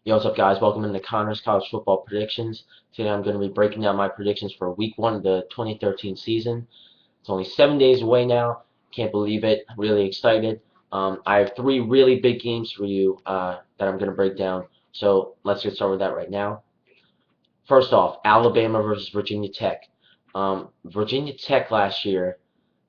Yo, what's up, guys? Welcome into Connor's College Football Predictions. Today I'm going to be breaking down my predictions for Week 1 of the 2013 season. It's only 7 days away now. Can't believe it. Really excited. I have 3 really big games for you that I'm going to break down. So let's get started with that right now. First off, Alabama versus Virginia Tech. Virginia Tech last year,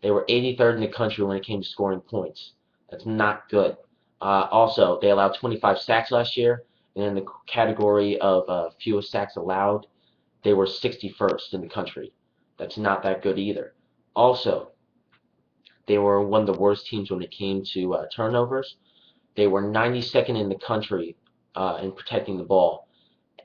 they were 83rd in the country when it came to scoring points. That's not good. Also, they allowed 25 sacks last year, and in the category of fewest sacks allowed, they were 61st in the country. That's not that good either. Also, they were one of the worst teams when it came to turnovers. They were 92nd in the country in protecting the ball,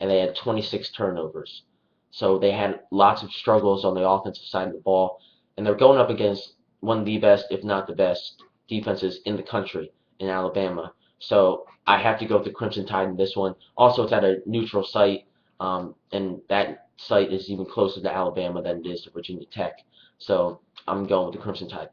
and they had 26 turnovers. So they had lots of struggles on the offensive side of the ball, and they're going up against one of the best, if not the best, defenses in the country in Alabama. So I have to go with the Crimson Tide in this one. Also, it's at a neutral site, and that site is even closer to Alabama than it is to Virginia Tech. So I'm going with the Crimson Tide.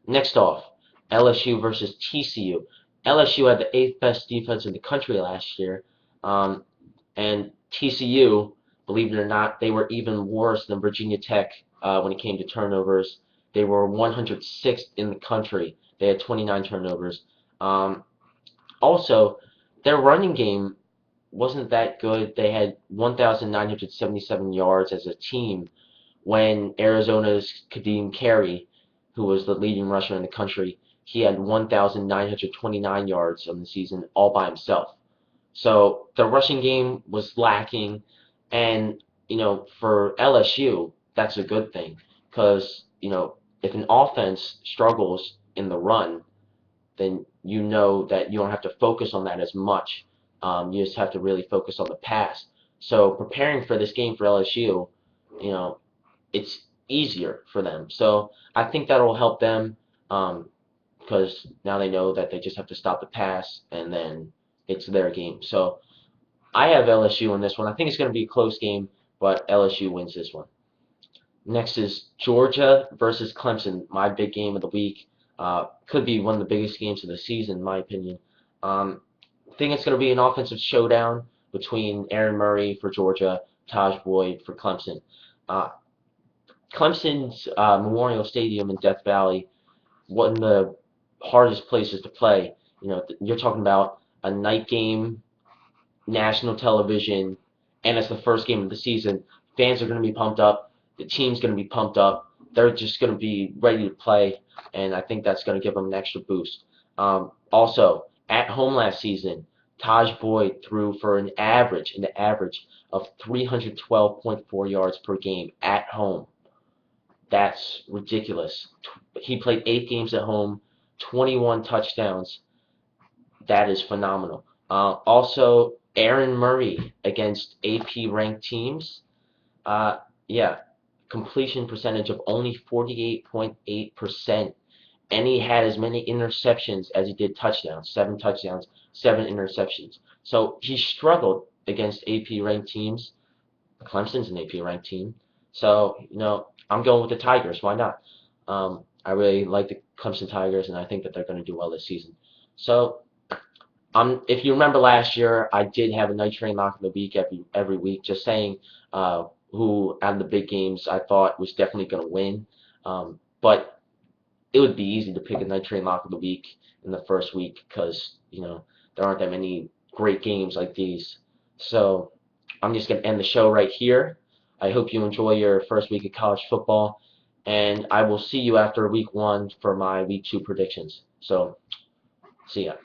Next off, LSU versus TCU. LSU had the 8th best defense in the country last year, and TCU, believe it or not, they were even worse than Virginia Tech when it came to turnovers. They were 106th in the country. They had 29 turnovers. Also, their running game wasn't that good. They had 1,977 yards as a team when Arizona's Kadeem Carey, who was the leading rusher in the country, he had 1,929 yards on the season all by himself. So the rushing game was lacking, and for LSU, that's a good thing because if an offense struggles in the run, then you know that you don't have to focus on that as much. You just have to really focus on the pass. So preparing for this game for LSU, it's easier for them. So I think that'll help them because now they know that they just have to stop the pass, and then it's their game. So I have LSU in this one. I think it's going to be a close game, but LSU wins this one. Next is Georgia versus Clemson, my big game of the week. Could be one of the biggest games of the season, in my opinion. I think it's going to be an offensive showdown between Aaron Murray for Georgia, Taj Boyd for Clemson. Uh, Clemson's Memorial Stadium in Death Valley, one of the hardest places to play. You're talking about a night game, national television, and it's the first game of the season. Fans are going to be pumped up. The team's going to be pumped up. They're just going to be ready to play, and I think that's going to give them an extra boost. Also, at home last season, Taj Boyd threw for an average of 312.4 yards per game at home. That's ridiculous. He played 8 games at home, 21 touchdowns. That is phenomenal. Also, Aaron Murray against AP ranked teams. Yeah, completion percentage of only 48.8%. And he had as many interceptions as he did touchdowns. 7 touchdowns, 7 interceptions. So he struggled against AP ranked teams. Clemson's an AP ranked team. So, I'm going with the Tigers. Why not? I really like the Clemson Tigers, and I think that they're going to do well this season. So, if you remember last year, I did have a night train lock of the week every week, just saying who out of the big games I thought was definitely going to win. But it would be easy to pick a night train lock of the week in the first week because there aren't that many great games like these. So I'm just going to end the show right here. I hope you enjoy your first week of college football, and I will see you after week 1 for my week 2 predictions. So, see ya.